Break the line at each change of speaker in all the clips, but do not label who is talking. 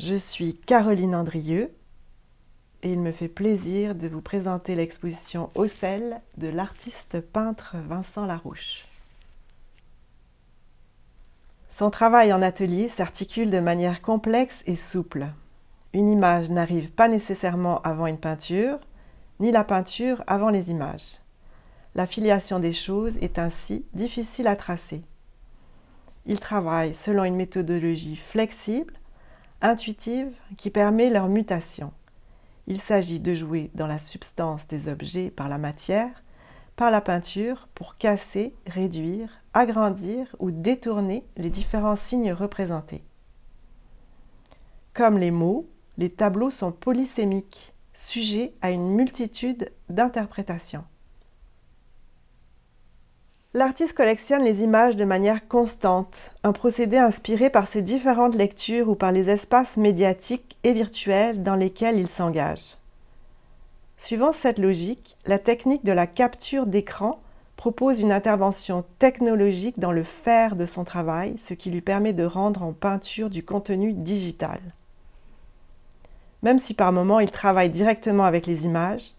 Je suis Caroline Andrieux et il me fait plaisir de vous présenter l'exposition Ocel de l'artiste peintre Vincent Larouche. Son travail en atelier s'articule de manière complexe et souple. Une image n'arrive pas nécessairement avant une peinture, ni la peinture avant les images. La filiation des choses est ainsi difficile à tracer. Il travaille selon une méthodologie flexible, intuitive, qui permet leur mutation. Il s'agit de jouer dans la substance des objets par la matière, par la peinture, pour casser, réduire, agrandir ou détourner les différents signes représentés. Comme les mots, les tableaux sont polysémiques, sujets à une multitude d'interprétations. L'artiste collectionne les images de manière constante, un procédé inspiré par ses différentes lectures ou par les espaces médiatiques et virtuels dans lesquels il s'engage. Suivant cette logique, la technique de la capture d'écran propose une intervention technologique dans le faire de son travail, ce qui lui permet de rendre en peinture du contenu digital. Même si par moments il travaille directement avec les images,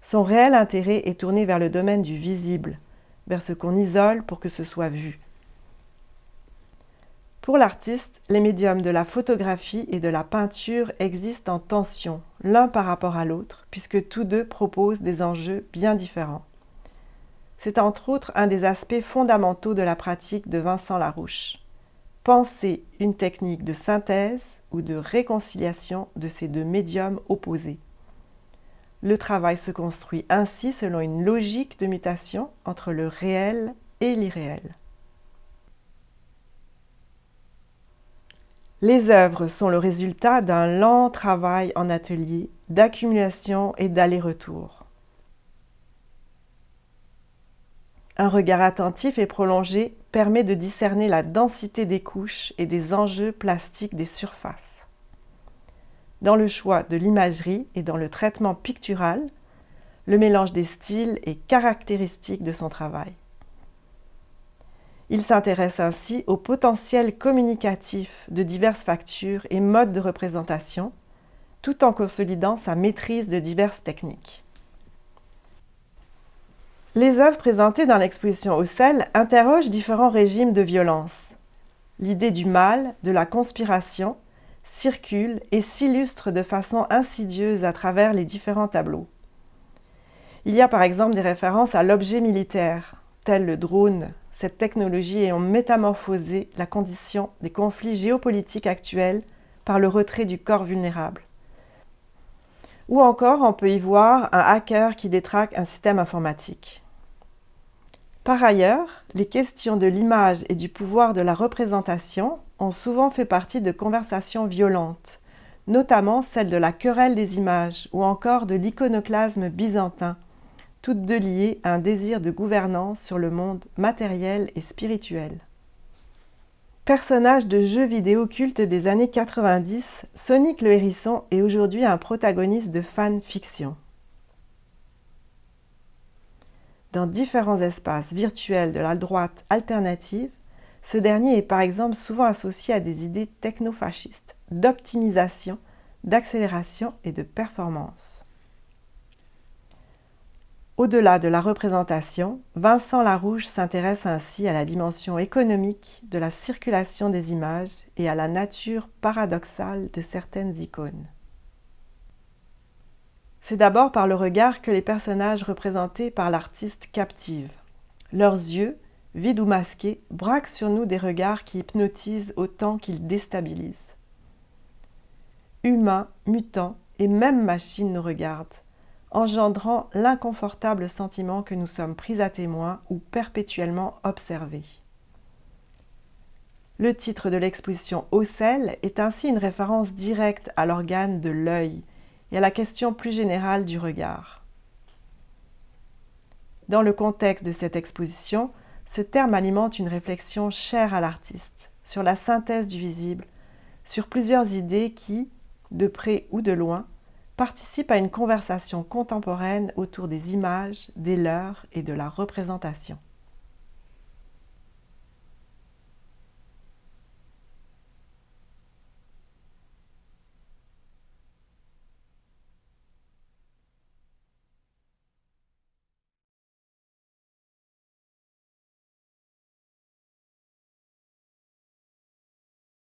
son réel intérêt est tourné vers le domaine du visible, vers ce qu'on isole pour que ce soit vu. Pour l'artiste, les médiums de la photographie et de la peinture existent en tension, l'un par rapport à l'autre, puisque tous deux proposent des enjeux bien différents. C'est entre autres un des aspects fondamentaux de la pratique de Vincent Larouche. Penser une technique de synthèse ou de réconciliation de ces deux médiums opposés. Le travail se construit ainsi selon une logique de mutation entre le réel et l'irréel. Les œuvres sont le résultat d'un lent travail en atelier, d'accumulation et d'aller-retour. Un regard attentif et prolongé permet de discerner la densité des couches et des enjeux plastiques des surfaces. Dans le choix de l'imagerie et dans le traitement pictural, le mélange des styles est caractéristique de son travail. Il s'intéresse ainsi au potentiel communicatif de diverses factures et modes de représentation, tout en consolidant sa maîtrise de diverses techniques. Les œuvres présentées dans l'exposition Ocel interrogent différents régimes de violence. L'idée du mal, de la conspiration, circule et s'illustre de façon insidieuse à travers les différents tableaux. Il y a par exemple des références à l'objet militaire, tel le drone, cette technologie ayant métamorphosé la condition des conflits géopolitiques actuels par le retrait du corps vulnérable. Ou encore, on peut y voir un hacker qui détraque un système informatique. Par ailleurs, les questions de l'image et du pouvoir de la représentation ont souvent fait partie de conversations violentes, notamment celle de la querelle des images ou encore de l'iconoclasme byzantin, toutes deux liées à un désir de gouvernance sur le monde matériel et spirituel. Personnage de jeux vidéo culte des années 90, Sonic le Hérisson est aujourd'hui un protagoniste de fan-fiction. Dans différents espaces virtuels de la droite alternative, ce dernier est par exemple souvent associé à des idées technofascistes, d'optimisation, d'accélération et de performance. Au-delà de la représentation, Vincent Larouche s'intéresse ainsi à la dimension économique de la circulation des images et à la nature paradoxale de certaines icônes. C'est d'abord par le regard que les personnages représentés par l'artiste captivent. Leurs yeux, vides ou masqués, braquent sur nous des regards qui hypnotisent autant qu'ils déstabilisent. Humains, mutants et même machines nous regardent, engendrant l'inconfortable sentiment que nous sommes pris à témoin ou perpétuellement observés. Le titre de l'exposition Ocel est ainsi une référence directe à l'organe de l'œil et à la question plus générale du regard. Dans le contexte de cette exposition, ce terme alimente une réflexion chère à l'artiste sur la synthèse du visible, sur plusieurs idées qui, de près ou de loin, participent à une conversation contemporaine autour des images, des leurs et de la représentation.